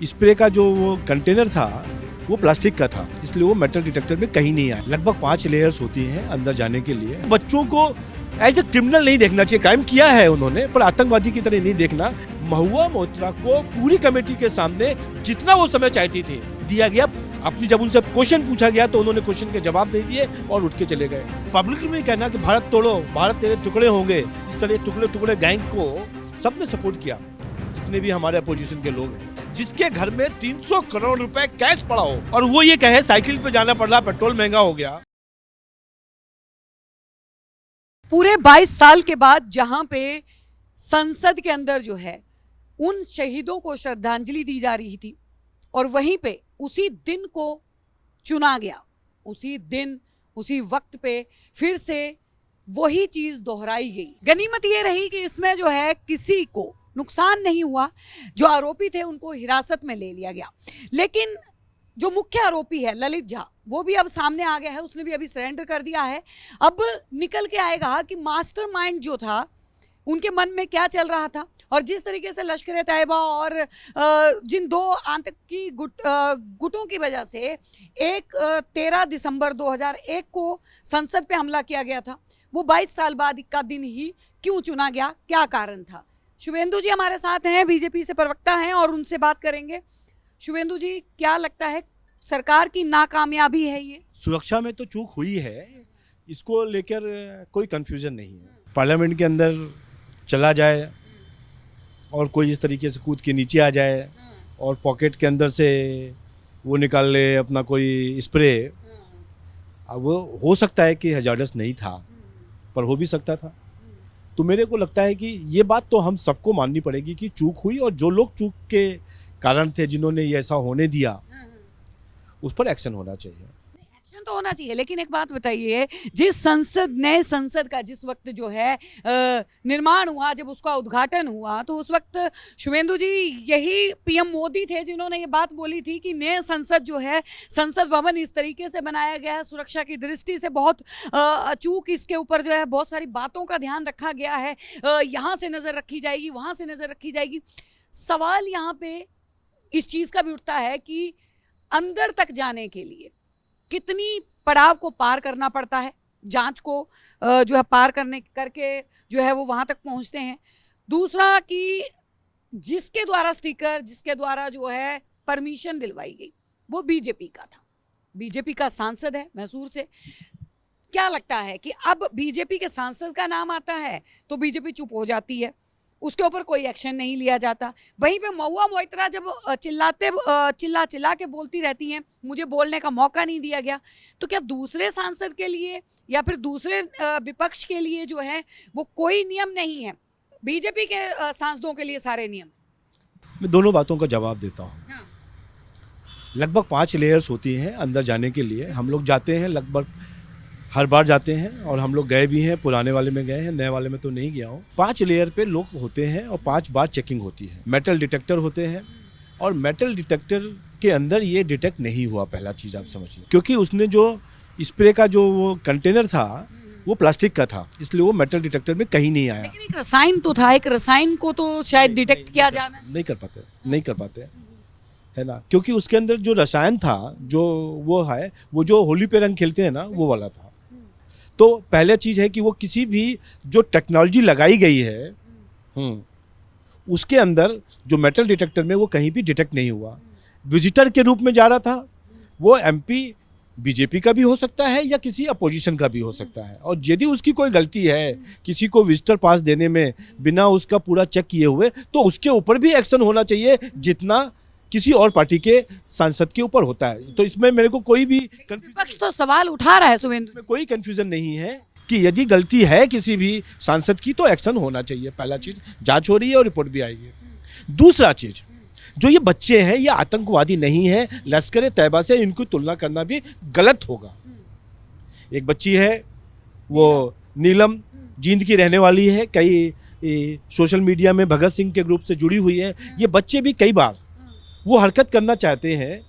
Spray का जो वो कंटेनर था वो प्लास्टिक का था, इसलिए वो मेटल डिटेक्टर में कहीं नहीं आया। लगभग 5 लेयर्स होती हैं अंदर जाने के लिए। बच्चों को एज ए क्रिमिनल नहीं देखना चाहिए, क्राइम किया है उन्होंने, पर आतंकवादी की तरह नहीं देखना। महुआ मोइत्रा को पूरी कमेटी के सामने जितना वो समय चाहती थी दिया गया। अपनी जब उनसे क्वेश्चन पूछा गया तो उन्होंने क्वेश्चन के जवाब नहीं दिए और उठ के चले गए। पब्लिक में कहना कि भारत तोड़ो, भारत तेरे टुकड़े होंगे, इस तरह टुकड़े टुकड़े गैंग को सबने सपोर्ट किया, जितने भी हमारे अपोजिशन के लोग हैं। जिसके घर में 300 करोड़ रुपए कैश पड़ा हो और वो ये कहे साइकिल पे जाना पड़ रहा, पेट्रोल महंगा हो गया। पूरे 22 साल के बाद जहां पे संसद के अंदर जो है उन शहीदों को श्रद्धांजलि दी जा रही थी और वहीं पे उसी दिन को चुना गया, उसी दिन उसी वक्त पे फिर से वही चीज दोहराई गई। गनीमत ये रही कि इसमें जो है किसी को नुकसान नहीं हुआ। जो आरोपी थे उनको हिरासत में ले लिया गया, लेकिन जो मुख्य आरोपी है ललित झा वो भी अब सामने आ गया है, उसने भी अभी सरेंडर कर दिया है। अब निकल के आएगा कि मास्टरमाइंड जो था उनके मन में क्या चल रहा था और जिस तरीके से लश्कर तैयबा और जिन दो आतंकी गुटों की वजह से 13 दिसंबर 2001 को संसद पे हमला किया गया था, वो 22 साल बाद का दिन ही क्यों चुना गया, क्या कारण था। शुभेंदु जी हमारे साथ हैं, बीजेपी से प्रवक्ता हैं और उनसे बात करेंगे। शुभेंदु जी, क्या लगता है सरकार की नाकामयाबी है ये? सुरक्षा में तो चूक हुई है, इसको लेकर कोई कंफ्यूजन नहीं है। पार्लियामेंट के अंदर चला जाए और कोई इस तरीके से कूद के नीचे आ जाए और पॉकेट के अंदर से वो निकाल ले अपना कोई स्प्रे, अब वो हो सकता है कि हजार्डस नहीं था पर हो भी सकता था। तो मेरे को लगता है कि ये बात तो हम सबको माननी पड़ेगी कि चूक हुई और जो लोग चूक के कारण थे, जिन्होंने ये ऐसा होने दिया, उस पर एक्शन होना चाहिए। एक्शन तो होना चाहिए, लेकिन एक बात बताइए, जिस नए संसद का जिस वक्त जो है निर्माण हुआ, जब उसका उद्घाटन हुआ तो उस वक्त शुभेंदु जी यही पीएम मोदी थे जिन्होंने ये बात बोली थी कि नए संसद जो है, संसद भवन इस तरीके से बनाया गया है, सुरक्षा की दृष्टि से बहुत अचूक इसके ऊपर जो है बहुत सारी बातों का ध्यान रखा गया है, यहाँ से नज़र रखी जाएगी, वहाँ से नज़र रखी जाएगी। सवाल यहाँ पे इस चीज़ का भी उठता है कि अंदर तक जाने के लिए कितनी पड़ाव को पार करना पड़ता है, जांच को जो है पार करके जो है वो वहां तक पहुंचते हैं। दूसरा कि जिसके द्वारा स्टिकर, जिसके द्वारा जो है परमिशन दिलवाई गई वो बीजेपी का था, बीजेपी का सांसद है मैसूर से। क्या लगता है कि अब बीजेपी के सांसद का नाम आता है तो बीजेपी चुप हो जाती है, उसके ऊपर कोई एक्शन नहीं लिया जाता। वहीं पे महुआ मोइत्रा जब चिल्ला के बोलती रहती हैं, मुझे बोलने का मौका नहीं दिया गया, तो क्या दूसरे सांसद के लिए या फिर दूसरे विपक्ष के लिए जो है वो कोई नियम नहीं है? बीजेपी के सांसदों के लिए सारे नियम। मैं दोनों बातों का जवाब देता हूँ। हाँ। लगभग 5 लेयर्स होती हैं अंदर जाने के लिए। हम लोग जाते हैं, लगभग हर बार जाते हैं और हम लोग गए भी हैं, पुराने वाले में गए हैं, नए वाले में तो नहीं गया हूँ। 5 लेयर पे लोग होते हैं और 5 बार चेकिंग होती है। मेटल डिटेक्टर होते हैं और मेटल डिटेक्टर के अंदर ये डिटेक्ट नहीं हुआ, पहला चीज़ आप समझिए, क्योंकि उसने जो स्प्रे का जो वो कंटेनर था वो प्लास्टिक का था, इसलिए वो मेटल डिटेक्टर में कहीं नहीं आया। लेकिन एक रसायन तो था, एक रसायन को तो शायद डिटेक्ट किया जाना नहीं कर पाते है ना, क्योंकि उसके अंदर जो रसायन था, जो वो है, वो जो होली पे रंग खेलते हैं ना, वो वाला था। तो पहले चीज़ है कि वो किसी भी जो टेक्नोलॉजी लगाई गई है उसके अंदर जो मेटल डिटेक्टर में वो कहीं भी डिटेक्ट नहीं हुआ। विजिटर के रूप में जा रहा था, वो एमपी बीजेपी का भी हो सकता है या किसी अपोजिशन का भी हो सकता है, और यदि उसकी कोई गलती है किसी को विजिटर पास देने में बिना उसका पूरा चेक किए हुए, तो उसके ऊपर भी एक्शन होना चाहिए जितना किसी और पार्टी के सांसद के ऊपर होता है। तो इसमें मेरे को कोई भी विपक्ष तो सवाल उठा रहा है शुभेंदु, में कोई कंफ्यूजन नहीं है कि यदि गलती है किसी भी सांसद की तो एक्शन होना चाहिए। पहला चीज, जांच हो रही है और रिपोर्ट भी आएगी। दूसरा चीज, जो ये बच्चे हैं ये आतंकवादी नहीं है, लश्कर तैयबा से इनकी तुलना करना भी गलत होगा। एक बच्ची है वो नीलम, जींद की रहने वाली है, कई सोशल मीडिया में भगत सिंह के ग्रुप से जुड़ी हुई है। ये बच्चे भी कई बार वो हरकत करना चाहते हैं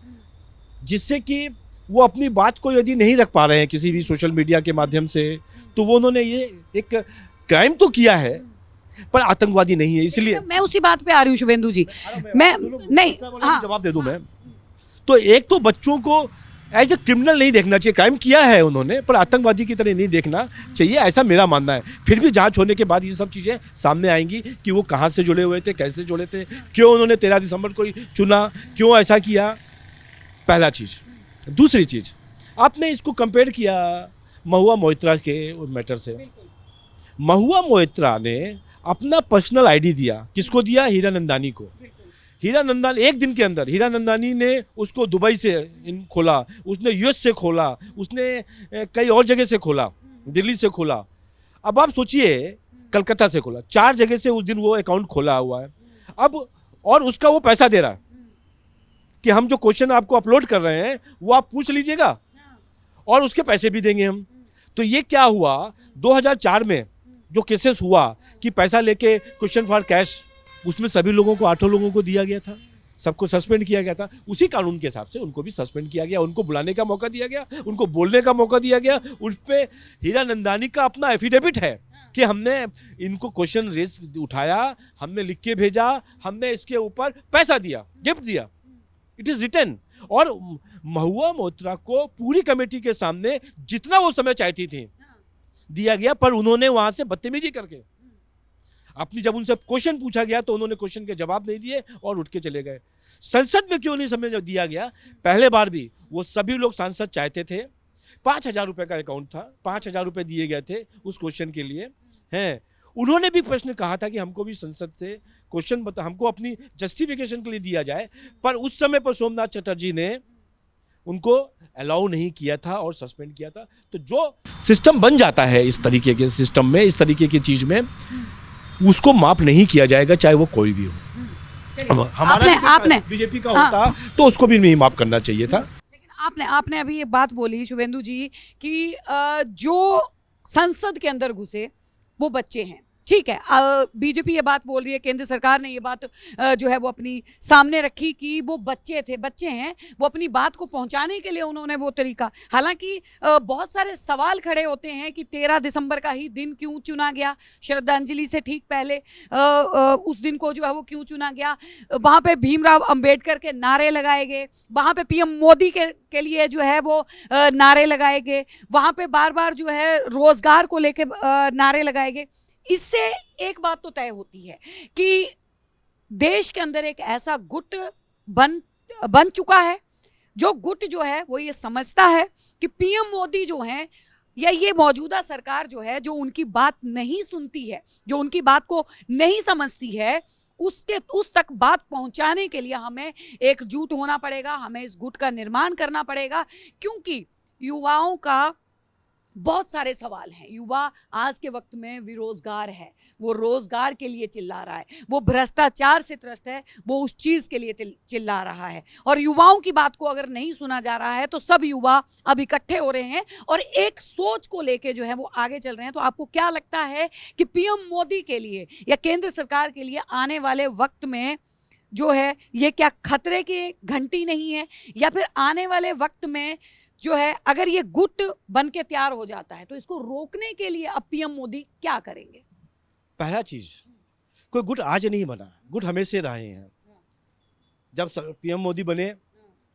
जिससे कि वो अपनी बात को यदि नहीं रख पा रहे हैं किसी भी सोशल मीडिया के माध्यम से, तो वो उन्होंने ये एक क्राइम तो किया है पर आतंकवादी नहीं है, इसलिए मैं उसी बात पे आ रही हूँ शुभेंदु जी। मैं नहीं, हाँ, जवाब दे दूं मैं। तो एक तो बच्चों को एज ए क्रिमिनल नहीं देखना चाहिए, क्राइम किया है उन्होंने, पर आतंकवादी की तरह नहीं देखना चाहिए, ऐसा मेरा मानना है। फिर भी जांच होने के बाद ये सब चीज़ें सामने आएंगी कि वो कहाँ से जुड़े हुए थे, कैसे जुड़े थे, क्यों उन्होंने 13 दिसंबर को ही चुना, क्यों ऐसा किया, पहला चीज़। दूसरी चीज़, आपने इसको कंपेयर किया महुआ मोइत्रा के मैटर से। महुआ मोइत्रा ने अपना पर्सनल आईडी दिया, किसको दिया? हीरानंदानी को। हीरानंदानी एक दिन के अंदर, हीरानंदानी ने उसको दुबई से खोला, उसने यूएस से खोला, उसने कई और जगह से खोला, दिल्ली से खोला। अब आप सोचिए, कलकत्ता से खोला, 4 जगह से उस दिन वो अकाउंट खोला हुआ है। अब और उसका वो पैसा दे रहा है कि हम जो क्वेश्चन आपको अपलोड कर रहे हैं वो आप पूछ लीजिएगा और उसके पैसे भी देंगे हम। तो ये क्या हुआ, 2004 में जो केसेस हुआ कि पैसा लेके क्वेश्चन फॉर कैश, उसमें सभी लोगों को, 8 लोगों को दिया गया था, सबको सस्पेंड किया गया था। उसी कानून के हिसाब से उनको भी सस्पेंड किया गया, उनको बुलाने का मौका दिया गया, उनको बोलने का मौका दिया गया। उस पर हीरानंदानी का अपना एफिडेविट है कि हमने इनको क्वेश्चन रेस उठाया, हमने लिख के भेजा, हमने इसके ऊपर पैसा दिया, गिफ्ट दिया, इट इज रिटन। और महुआ मोइत्रा को पूरी कमेटी के सामने जितना वो समय चाहती थी दिया गया, पर उन्होंने वहां से बदतमीजी करके अपनी, जब उनसे क्वेश्चन पूछा गया तो उन्होंने क्वेश्चन के जवाब नहीं दिए और उठ के चले गए। संसद में क्यों नहीं समय दिया गया? पहले बार भी वो सभी लोग सांसद चाहते थे, 5,000 रुपए का अकाउंट था, 5,000 रुपए दिए गए थे उस क्वेश्चन के लिए हैं। उन्होंने भी प्रश्न कहा था कि हमको भी संसद से क्वेश्चन बता, हमको अपनी जस्टिफिकेशन के लिए दिया जाए, पर उस समय पर सोमनाथ चटर्जी ने उनको अलाउ नहीं किया था और सस्पेंड किया था। तो जो सिस्टम बन जाता है इस तरीके के सिस्टम में, इस तरीके की चीज में, उसको माफ नहीं किया जाएगा, चाहे वो कोई भी हो। हमारा आपने बीजेपी का होता तो उसको भी नहीं माफ करना चाहिए था। लेकिन आपने अभी ये बात बोली शुभेंदु जी कि जो संसद के अंदर घुसे वो बच्चे हैं, ठीक है। बीजेपी ये बात बोल रही है, केंद्र सरकार ने ये बात जो है वो अपनी सामने रखी कि वो बच्चे हैं, वो अपनी बात को पहुंचाने के लिए उन्होंने वो तरीका। हालांकि बहुत सारे सवाल खड़े होते हैं कि 13 दिसंबर का ही दिन क्यों चुना गया, श्रद्धांजलि से ठीक पहले उस दिन को जो है वो क्यों चुना गया। वहाँ पे भीमराव अंबेडकर के नारे लगाए गए, वहाँ पे पीएम मोदी के लिए जो है वो नारे लगाए गए, वहाँ पे बार बार जो है रोजगार को लेके नारे लगाए गए। इससे एक बात तो तय होती है कि देश के अंदर एक ऐसा गुट बन चुका है, जो गुट जो है वो ये समझता है कि पीएम मोदी जो हैं या ये मौजूदा सरकार जो है, जो उनकी बात नहीं सुनती है, जो उनकी बात को नहीं समझती है, उस तक बात पहुंचाने के लिए हमें एकजुट होना पड़ेगा, हमें इस गुट का निर्माण करना पड़ेगा। क्योंकि युवाओं का बहुत सारे सवाल हैं। युवा आज के वक्त में बेरोजगार है, वो रोजगार के लिए चिल्ला रहा है, वो भ्रष्टाचार से त्रस्त है, वो उस चीज के लिए चिल्ला रहा है। और युवाओं की बात को अगर नहीं सुना जा रहा है तो सब युवा अब इकट्ठे हो रहे हैं और एक सोच को लेके जो है वो आगे चल रहे हैं। तो आपको क्या लगता है कि पीएम मोदी के लिए या केंद्र सरकार के लिए आने वाले वक्त में जो है ये क्या खतरे की घंटी नहीं है, या फिर आने वाले वक्त में जो है अगर ये गुट बन के तैयार हो जाता है तो इसको रोकने के लिए अब पीएम मोदी क्या करेंगे? पहला चीज, कोई गुट आज नहीं बना, गुट हमेशा रहे हैं। जब पीएम मोदी बने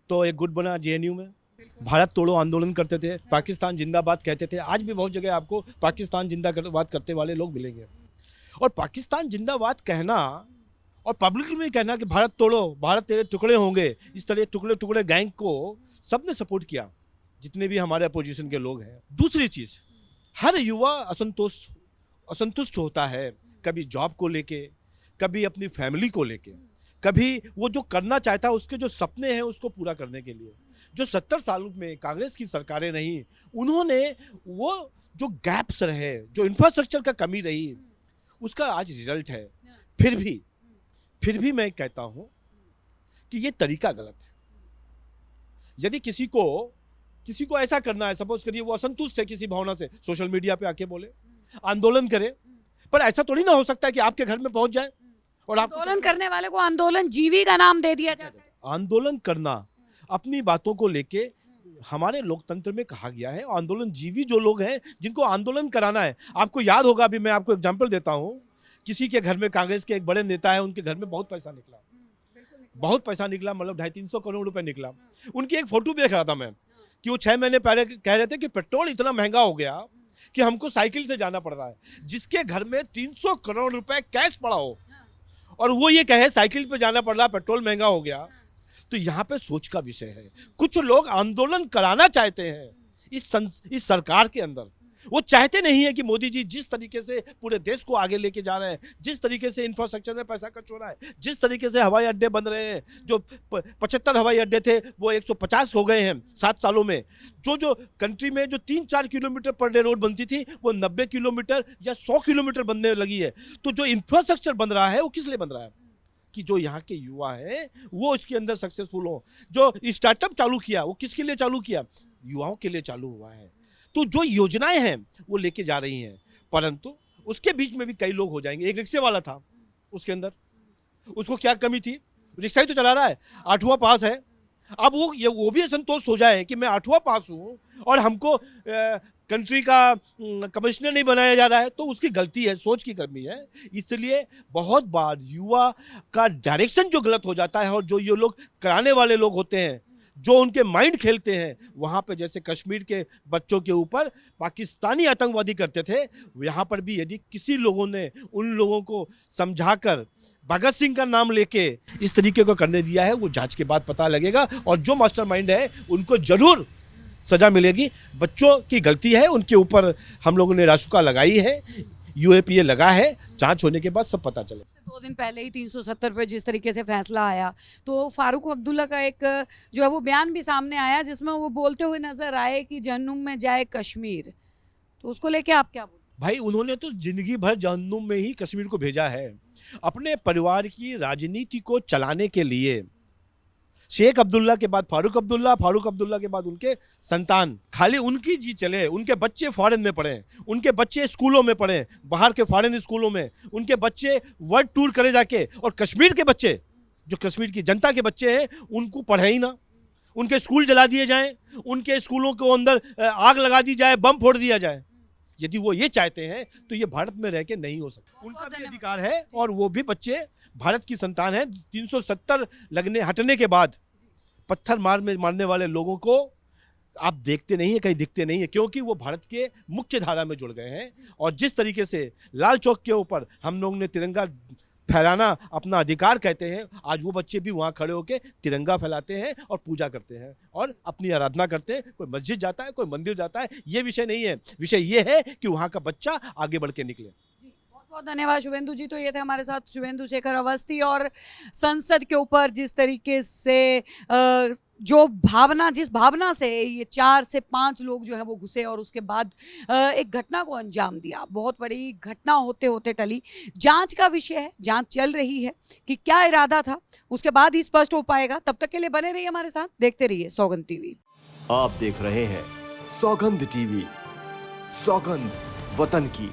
तो एक गुट बना जेएनयू में, भारत तोड़ो आंदोलन करते थे, पाकिस्तान जिंदाबाद कहते थे। आज भी बहुत जगह आपको पाकिस्तान जिंदाबाद करते वाले लोग मिलेंगे। और पाकिस्तान जिंदाबाद कहना और पब्लिक में कहना कि भारत तोड़ो, भारत तेरे टुकड़े होंगे, इस तरह टुकड़े टुकड़े गैंग को सबने सपोर्ट किया, जितने भी हमारे अपोजिशन के लोग हैं। दूसरी चीज, हर युवा असंतुष्ट होता है, कभी जॉब को लेके, कभी अपनी फैमिली को लेके, कभी वो जो करना चाहता है उसके जो सपने हैं उसको पूरा करने के लिए। जो 70 साल में कांग्रेस की सरकारें रही, उन्होंने वो जो गैप्स रहे, जो इंफ्रास्ट्रक्चर का कमी रही, उसका आज रिजल्ट है। फिर भी मैं कहता हूं कि ये तरीका गलत है। यदि किसी को ऐसा करना है, सपोज करिए वो असंतुष्ट है किसी भावना से, सोशल मीडिया पे आके बोले, आंदोलन करे, पर ऐसा थोड़ी ना हो सकता है कि आपके घर में पहुंच जाए और आंदोलन करने वाले को आंदोलन जीवी का नाम दे दिया जाता है। आंदोलन करना, अपनी बातों को लेके हमारे लोकतंत्र में कहा गया है, आंदोलन जीवी जो लोग हैं जिनको आंदोलन कराना है। आपको याद होगा, अभी मैं आपको एग्जांपल देता हूं किसी के घर में कांग्रेस के एक बड़े नेता है, उनके घर में बहुत पैसा निकला, बहुत पैसा निकला, मतलब 250-300 करोड़ रुपए निकला। उनकी एक फोटो देख रहा था मैं कि वो 6 महीने पहले कह रहे थे कि पेट्रोल इतना महंगा हो गया कि हमको साइकिल से जाना पड़ रहा है। जिसके घर में 300 करोड़ रुपए कैश पड़ा हो और वो ये कहे साइकिल पे जाना पड़ रहा, पेट्रोल महंगा हो गया, तो यहाँ पे सोच का विषय है। कुछ लोग आंदोलन कराना चाहते हैं इस सरकार के अंदर। वो चाहते नहीं है कि मोदी जी जिस तरीके से पूरे देश को आगे लेके जा रहे हैं, जिस तरीके से इंफ्रास्ट्रक्चर में पैसा खर्च हो रहा है, जिस तरीके से हवाई अड्डे बन रहे हैं, जो 75 हवाई अड्डे थे वो 150 हो गए हैं 7 सालों में। जो कंट्री में जो 3-4 किलोमीटर पर डे रोड बनती थी वो 90 किलोमीटर या 100 किलोमीटर बनने लगी है। तो जो इंफ्रास्ट्रक्चर बन रहा है वो किस लिए बन रहा है? कि जो यहाँ के युवा हैं वो इसके अंदर सक्सेसफुल हो। जो स्टार्टअप चालू किया वो किसके लिए चालू किया? युवाओं के लिए चालू हुआ है। तो जो योजनाएं हैं वो लेके जा रही हैं, परंतु उसके बीच में भी कई लोग हो जाएंगे। एक रिक्शे वाला था, उसके अंदर उसको क्या कमी थी? रिक्शा ही तो चला रहा है, 8वां पास है। अब वो भी संतोष हो जाए कि मैं 8वां पास हूँ और हमको कंट्री का कमिश्नर नहीं बनाया जा रहा है, तो उसकी गलती है, सोच की कमी है। इसलिए बहुत बार युवा का डायरेक्शन जो गलत हो जाता है और जो ये लोग कराने वाले लोग होते हैं, जो उनके माइंड खेलते हैं, वहाँ पे जैसे कश्मीर के बच्चों के ऊपर पाकिस्तानी आतंकवादी करते थे, यहाँ पर भी यदि किसी लोगों ने उन लोगों को समझाकर भगत सिंह का नाम लेके इस तरीके को करने दिया है, वो जांच के बाद पता लगेगा और जो मास्टरमाइंड है उनको जरूर सजा मिलेगी। बच्चों की गलती है, उनके ऊपर हम लोगों ने रासुका लगाई है, यूएपीए लगा है, जांच होने के बाद सब पता चले। 2 दिन पहले ही 370 पे जिस तरीके से फैसला आया, तो फारूक अब्दुल्ला का एक जो है वो बयान भी सामने आया जिसमें वो बोलते हुए नजर आए कि जहन्नुम में जाए कश्मीर। तो उसको लेके आप क्या बोलते? भाई उन्होंने तो जिंदगी भर जहन्नुम में ही कश्मीर को भेजा है। अपने परिवार की राजनीति को चलाने के लिए शेख अब्दुल्ला के बाद फारूक अब्दुल्ला, फारूक अब्दुल्ला के बाद उनके संतान, खाली उनकी जी चले, उनके बच्चे फॉरेन में पढ़े, उनके बच्चे स्कूलों में पढ़े, बाहर के फॉरेन स्कूलों में, उनके बच्चे वर्ल्ड टूर करे जाके, और कश्मीर के बच्चे, जो कश्मीर की जनता के बच्चे हैं, उनको पढ़े ही ना, उनके स्कूल जला दिए जाएं, उनके स्कूलों को अंदर आग लगा दी जाए, बम फोड़ दिया जाए। यदि वो ये चाहते हैं तो ये भारत में रह के नहीं हो सकता। उनका भी अधिकार है और वो भी बच्चे भारत की संतान है। 370 हटने के बाद पत्थर मारने वाले लोगों को आप देखते नहीं है, कहीं दिखते नहीं है, क्योंकि वो भारत के मुख्य धारा में जुड़ गए हैं। और जिस तरीके से लाल चौक के ऊपर हम लोग ने तिरंगा फहराना अपना अधिकार कहते हैं, आज वो बच्चे भी वहाँ खड़े होकर तिरंगा फैलाते हैं और पूजा करते हैं और अपनी आराधना करते हैं। कोई मस्जिद जाता है, कोई मंदिर जाता है, ये विषय नहीं है। विषय ये है कि वहाँ का बच्चा आगे बढ़ के निकले। बहुत धन्यवाद शुभेंदु जी। तो ये थे हमारे साथ शुभेंदु शेखर अवस्थी। और संसद के ऊपर जिस तरीके से जिस भावना से ये 4 से 5 लोग जो है वो घुसे और उसके बाद एक घटना को अंजाम दिया, बहुत बड़ी घटना होते होते टली। जांच का विषय है, जांच चल रही है कि क्या इरादा था, उसके बाद ही स्पष्ट हो पाएगा। तब तक के लिए बने रहिए हमारे साथ, देखते रहिए सौगंध टीवी। आप देख रहे हैं सौगंध टीवी, सौगंध वतन की।